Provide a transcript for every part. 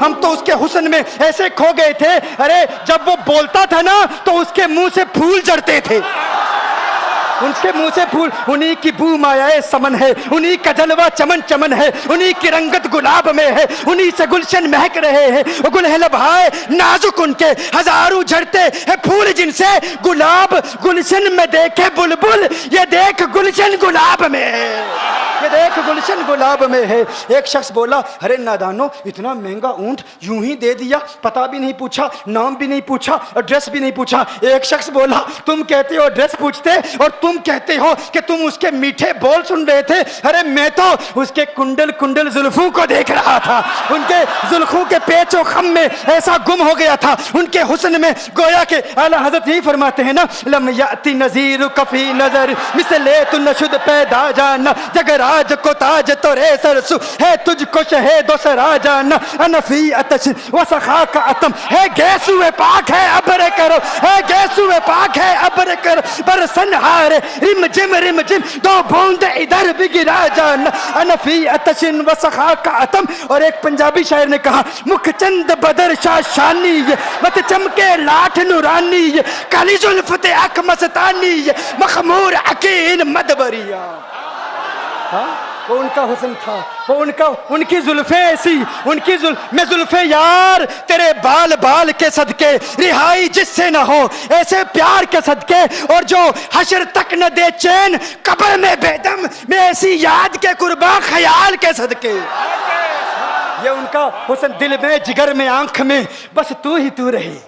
ہم تو اس کے حسن میں ایسے کھو گئے تھے، ارے جب وہ بولتا تھا نا تو اس کے منہ سے پھول جھڑتے تھے، ان کے منہ سے پھول، انہی کی بو مایائے سمن ہے، انہی کا جلوہ چمن چمن ہے، انہی کی رنگت گلاب میں ہے، انہی سے گلشن مہک رہے ہیں، گل ہے لبہائے نازک ان کے، ہزاروں جھڑتے ہیں پھول جن سے گلاب گلشن میں دیکھے بلبل، یہ دیکھ گلشن گلاب میں ہے، یہ دیکھ گلشن گلاب میں ہے۔ ایک شخص بولا ارے نادانو اتنا مہنگا اونٹ یوں ہی دے دیا، پتہ بھی نہیں پوچھا، نام بھی نہیں پوچھا، ایڈریس بھی نہیں پوچھا۔ ایک شخص بولا تم کہتے ہو ایڈریس پوچھتے اور تم کہتے ہو کہ تم اس کے میٹھے بول سن رہے تھے، ارے میں تو اس کے کنڈل کنڈل زلفوں کو دیکھ رہا تھا، ان کے زلفوں کے پیچ و خم میں ایسا گم ہو گیا تھا، ان کے حسن میں گویا کہ اعلیٰ حضرت یہی فرماتے ہیں نا لم یاتی نذیر کفی نظر مثل تو نشد پیدا جانا، جگراج کو تاج تو رے سرسو ہے تجھ کو شہید و سرا جانا، انفی اتش و سخا کا اتم ہے گیسو پاک ہے ابر کرو، ہے گیسو پاک ہے ابر کرو، برسن ہارے رم جم دو بوند ادھر بھی گرا جانا، انفی اتشن و سخا کا اتم۔ اور ایک پنجابی شاعر نے کہا مکھ چند بدر شاہ شانی مت چمکے لاٹھ نورانی، کالی زلفت اک مستانی، مخمور عقین مدبریا۔ وہ ان کا حسن تھا، وہ ان کی زلفیں ایسی، میں زلفیں یار تیرے بال بال کے صدقے، رہائی جس سے نہ ہو ایسے پیار کے صدقے، اور جو حشر تک نہ دے چین قبر میں بے دم، میں ایسی یاد کے قرباں خیال کے صدقے۔ یہ ان کا حسن، دل میں جگر میں آنکھ میں بس تو ہی تو رہے،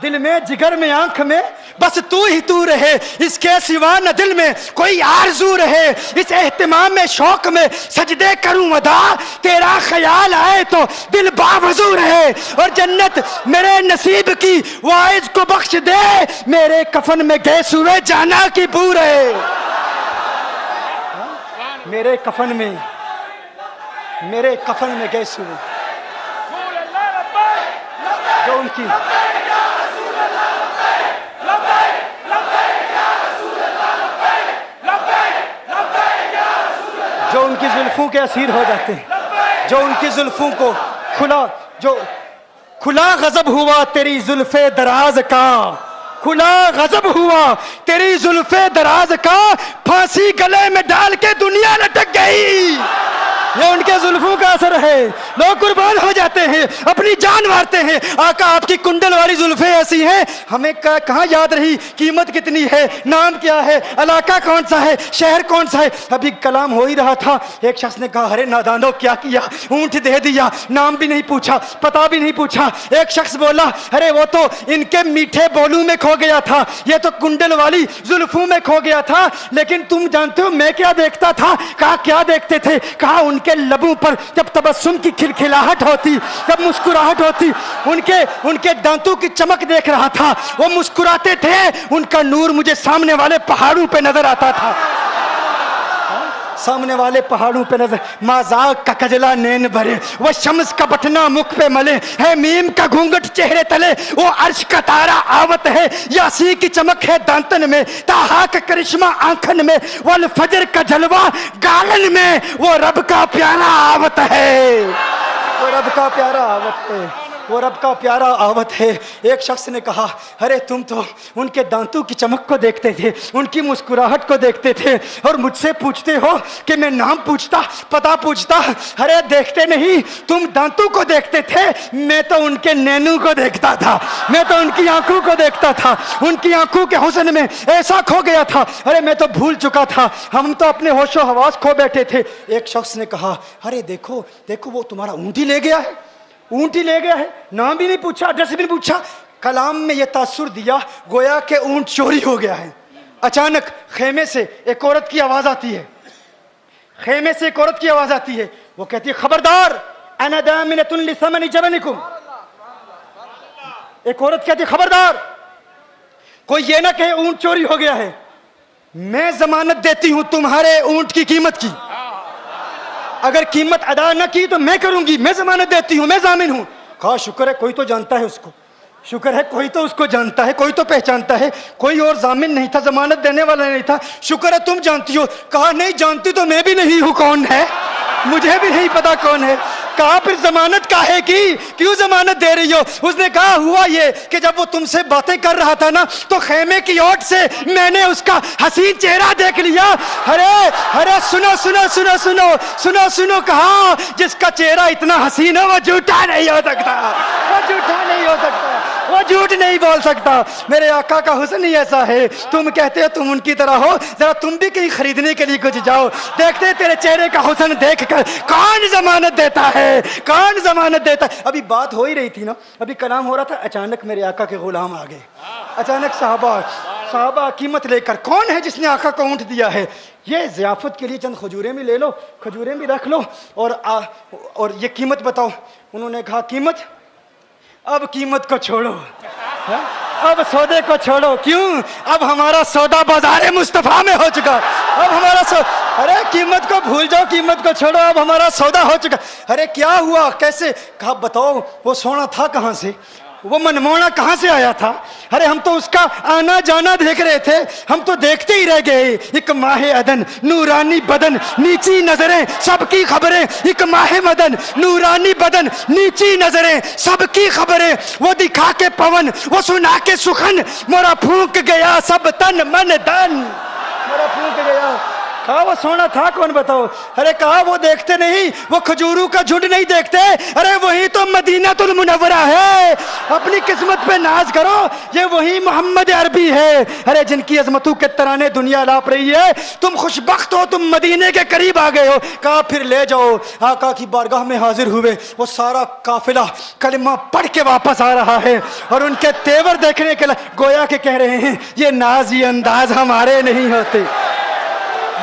دل میں جگر میں آنکھ میں بس تو ہی تو رہے، اس کے سوا نہ دل میں کوئی آرزو رہے، اس اہتمام میں شوق میں سجدے کروں ادا، تیرا خیال آئے تو دل باوضو رہے، اور جنت میرے نصیب کی واعظ کو بخش دے، میرے کفن میں گیس ہوئے جانا کی بو رہے، میرے کفن میں گیس ہوئے جو ان کی جو ان کی زلفوں کے اسیر ہو جاتے ہیں، جو ان کی زلفوں کو کھلا غضب ہوا تیری زلف دراز کا، کھلا غضب ہوا تیری زلف دراز کا، پھانسی گلے میں ڈال کے دنیا لٹک گئی۔ یہ ان کے زلفوں کا اثر ہے، لوگ قربان ہو جاتے ہیں، اپنی جان مارتے ہیں۔ آقا آپ کی کنڈل والی زلفیں ایسی ہیں، ہمیں کہاں یاد رہی قیمت کتنی ہے، نام کیا ہے، علاقہ کون سا ہے، شہر کون سا ہے۔ ابھی کلام ہو ہی رہا تھا، ایک شخص نے کہا ارے نادانو کیا کیا، اونٹ دے دیا، نام بھی نہیں پوچھا، پتہ بھی نہیں پوچھا۔ ایک شخص بولا ارے وہ تو ان کے میٹھے بولوں میں کھو گیا تھا، یہ تو کنڈل والی زلفوں میں کھو گیا تھا، لیکن تم جانتے ہو میں کیا دیکھتا تھا؟ کہا کیا دیکھتے تھے؟ کہا ان کے لبوں پر جب تبسم کی کھلکھلاہٹ ہوتی، جب مسکراہٹ ہوتی، ان کے دانتوں کی چمک دیکھ رہا تھا، وہ مسکراتے تھے، ان کا نور مجھے سامنے والے پہاڑوں پہ نظر آتا تھا، سامنے والے پہاڑوں پہ نظر۔ مازاق کا کجلا نین بھرے، وہ شمس کا بٹنا مکھ پہ ملے، ہے میم کا گھونگٹ چہرے تلے، وہ عرش کا تارا آوت ہے، یاسی کی چمک ہے دانتن میں، تاہا کا کرشمہ آنکھن میں، والفجر کا جلوہ گالن میں، وہ رب کا پیارا آوت ہے، وہ رب کا پیارا آوت ہے، وہ رب کا پیارا آوت ہے۔ ایک شخص نے کہا ارے تم تو ان کے دانتوں کی چمک کو دیکھتے تھے، ان کی مسکراہٹ کو دیکھتے تھے، اور مجھ سے پوچھتے ہو کہ میں نام پوچھتا، پتہ پوچھتا۔ ارے دیکھتے نہیں، تم دانتوں کو دیکھتے تھے، میں تو ان کے نینوں کو دیکھتا تھا، میں تو ان کی آنکھوں کو دیکھتا تھا، ان کی آنکھوں کے حسن میں ایسا کھو گیا تھا، ارے میں تو بھول چکا تھا، ہم تو اپنے ہوش و حواس کھو بیٹھے تھے۔ ایک شخص نے کہا ارے دیکھو وہ تمہارا اونٹ ہی لے گیا ہے، اونٹ ہی لے گیا ہے، نام بھی نہیں پوچھا، ایڈریس بھی نہیں پوچھا۔ کلام میں یہ تاثر دیا گویا کہ اونٹ چوری ہو گیا ہے۔ اچانک خیمے سے ایک عورت کی آواز آتی ہے، خیمے سے ایک عورت کی آواز آتی ہے، وہ کہتی ہے خبردار انا دامنۃ لثمن جبنکم۔ ایک عورت کہتی ہے خبردار کوئی یہ نہ کہے اونٹ چوری ہو گیا ہے، میں ضمانت دیتی ہوں تمہارے اونٹ کی قیمت کی، اگر قیمت ادا نہ کی تو میں کروں گی، میں ضمانت دیتی ہوں، میں ضامن ہوں۔ کہا شکر ہے کوئی تو جانتا ہے اس کو، شکر ہے کوئی تو اس کو جانتا ہے، کوئی تو پہچانتا ہے، کوئی اور ضامن نہیں تھا، ضمانت دینے والا نہیں تھا، شکر ہے تم جانتی ہو۔ کہا نہیں جانتی تو میں بھی نہیں ہوں، کون ہے مجھے بھی نہیں پتا کون ہے۔ کہا پھر ضمانت کاہے کی, کیوں ضمانت دے رہی ہو؟ اس نے کہا ہوا یہ کہ جب وہ تم سے باتیں کر رہا تھا نا تو خیمے کی اوٹ سے میں نے اس کا حسین چہرہ دیکھ لیا. ارے سنو سنو سنو سنو سنو سنو, کہا جس کا چہرہ اتنا حسین ہے وہ جھوٹا نہیں ہو سکتا, وہ جھوٹا نہیں ہو سکتا, وہ جھوٹ نہیں بول سکتا. میرے آقا کا حسن ہی ایسا ہے. تم کہتے ہو تم ان کی طرح ہو, ذرا تم بھی کہیں خریدنے کے لیے کچھ جاؤ, دیکھتے تیرے چہرے کا حسن دیکھ کر کون ضمانت دیتا ہے, کون ضمانت دیتا ہے. ابھی بات ہو ہی رہی تھی نا, ابھی کلام ہو رہا تھا, اچانک میرے آقا کے غلام آ گئے. اچانک صحابہ قیمت لے کر, کون ہے جس نے آقا کو اونٹ دیا ہے؟ یہ ضیافت کے لیے چند کھجوریں بھی لے لو, کھجوریں بھی رکھ لو, اور یہ قیمت بتاؤ. انہوں نے کہا قیمت, اب قیمت کو چھوڑو, اب سودے کو چھوڑو. کیوں؟ اب ہمارا سودا بازار مصطفیٰ میں ہو چکا. اب ہمارا ارے قیمت کو بھول جاؤ, قیمت کو چھوڑو, اب ہمارا سودا ہو چکا. ارے کیا ہوا, کیسے؟ کہا بتاؤ وہ سونا تھا کہاں سے, وہ منمونا کہاں سے آیا تھا؟ ارے ہم تو اس کا آنا جانا دیکھ رہے تھے, ہم تو دیکھتے ہی رہ گئے. ایک ماہ عدن, نورانی بدن, نیچی نظریں, سب کی خبریں. ایک ماہ مدن, نورانی بدن, نیچی نظریں, سب کی خبریں. وہ دکھا کے پون, وہ سنا کے سخن, مورا پھونک گیا سب تن من دن, مورا پھونک گیا. کہا وہ سونا تھا کون بتاؤ؟ ارے کہا وہ دیکھتے نہیں, وہ کھجوروں کا جھنڈ نہیں دیکھتے, ارے وہی تو مدینہ المنورہ ہے. اپنی قسمت پہ ناز کرو, یہ وہی محمد عربی ہے. ارے جن کی عظمتوں کے ترانے دنیا لاپ رہی ہے, تم خوشبخت ہو, تم مدینے کے قریب آ گئے ہو. کہا پھر لے جاؤ. آقا کی بارگاہ میں حاضر ہوئے. وہ سارا قافلہ کلمہ پڑھ کے واپس آ رہا ہے, اور ان کے تیور دیکھنے کے لیے گویا کہ کہہ رہے ہیں یہ ناز یہ انداز ہمارے نہیں ہوتے,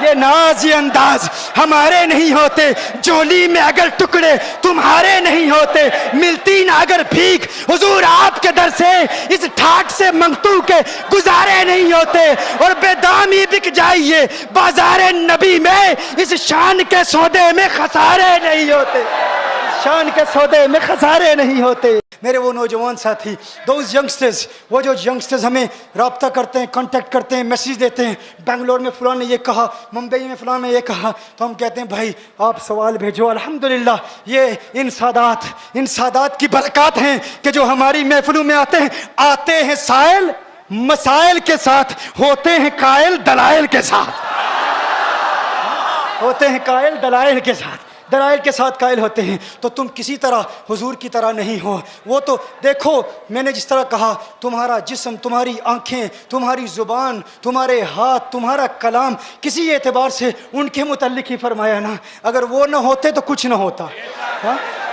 یہ ناز یہ انداز ہمارے نہیں ہوتے. جولی میں اگر ٹکڑے تمہارے نہیں ہوتے, ملتی نہ اگر بھیک حضور آپ کے در سے, اس ٹھاٹ سے منگتو کے گزارے نہیں ہوتے. اور بے دامی بک جائیے بازار نبی میں, اس شان کے سودے میں خسارے نہیں ہوتے, شان کے سودے میں خسارے نہیں ہوتے. میرے وہ نوجوان ساتھی, دوز ینگسٹرز, وہ جو ینگسٹرز ہمیں رابطہ کرتے ہیں, کانٹیکٹ کرتے ہیں, میسیج دیتے ہیں, بنگلور میں فلاں نے یہ کہا, ممبئی میں فلاں نے یہ کہا, تو ہم کہتے ہیں بھائی آپ سوال بھیجو. الحمدللہ یہ ان سادات کی برکات ہیں کہ جو ہماری محفلوں میں آتے ہیں سائل مسائل کے ساتھ, ہوتے ہیں قائل دلائل کے ساتھ, ہوتے ہیں قائل دلائل کے ساتھ, دلائل کے ساتھ قائل ہوتے ہیں. تو تم کسی طرح حضور کی طرح نہیں ہو. وہ تو دیکھو میں نے جس طرح کہا, تمہارا جسم, تمہاری آنکھیں, تمہاری زبان, تمہارے ہاتھ, تمہارا کلام, کسی اعتبار سے ان کے متعلق ہی فرمایا نا. اگر وہ نہ ہوتے تو کچھ نہ ہوتا,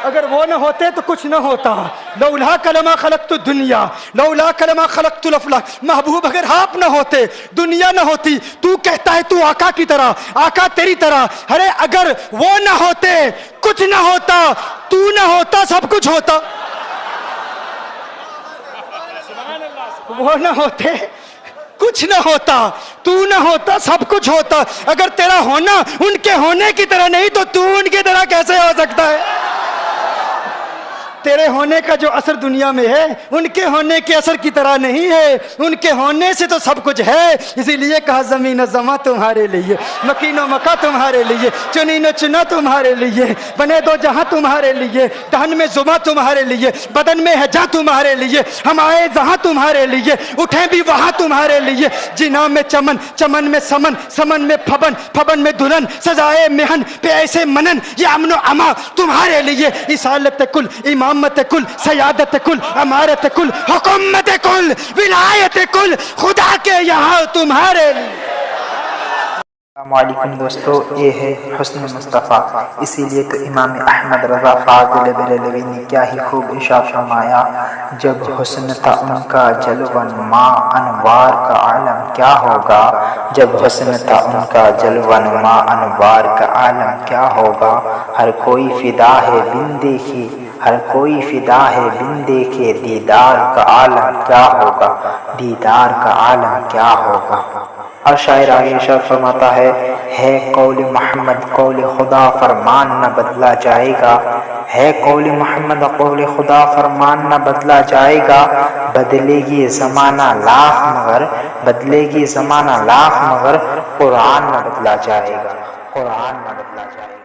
اگر وہ نہ ہوتے تو کچھ نہ ہوتا. لولا کلمہ خلقت الدنیا, لولا کلمہ خلقت الافلاک. محبوب اگر آپ نہ ہوتے, دنیا نہ ہوتی. تو کہتا ہے تو آقا کی طرح, آقا تیری طرح. ارے اگر وہ نہ ہوتے کچھ نہ ہوتا, تو نہ ہوتا سب کچھ ہوتا. وہ نہ ہوتے کچھ نہ ہوتا, تو نہ ہوتا سب کچھ ہوتا. اگر تیرا ہونا ان کے ہونے کی طرح نہیں تو تو ان کی طرح کیسے ہو سکتا ہے؟ تیرے ہونے کا جو اثر دنیا میں ہے ان کے ہونے کے اثر کی طرح نہیں ہے. ان کے ہونے سے تو سب کچھ ہے. اسی لیے کہا زمین و زماں تمہارے لیے, مکین و مکہ تمہارے لیے, چنین و چنا تمہارے لیے, بنے دو جہاں تمہارے لیے, دہن میں زباں تمہارے لیے, بدن میں ہے جہاں تمہارے لیے, ہم آئے جہاں تمہارے لیے, اٹھیں بھی وہاں تمہارے لیے. جنا میں چمن, چمن میں سمن, سمن میں پھبن, پھبن میں دلہن, سزائے مہن پہ ایسے منن, یہ امن و اما تمہارے لیے. رسالت کل, امامت کل, سیادت کل, امارت کل, حکومت کل, ولایت کل, خدا کے یہاں تمہارے لیے. السلام علیکم دوستو, یہ ہے حسن مصطفیٰ. اسی لیے تو امام احمد رضا فاضل بریلوی نے کیا ہی خوب ارشاد فرمایا, جب حسن تھا ان کا جلوہ نما انوار کا عالم کیا ہوگا. جب حسن تھا ان کا جلوہ نما انوار کا عالم کیا ہوگا. ہر کوئی فدا ہے بن دیکھی, ہر کوئی فدا ہے بن دیکھے, دیدار کا عالم کیا ہوگا, دیدار کا عالم کیا ہوگا. اور شاعر آگے ارشاد فرماتا ہے قول محمد قول خدا فرمان نہ بدلا جائے گا, ہے قول محمد قول خدا فرمان نہ بدلا جائے گا. بدلے گی زمانہ لاکھ مگر, بدلے گی زمانہ لاکھ مگر, قرآن نہ بدلا جائے گا, قرآن نہ بدلا جائے گا.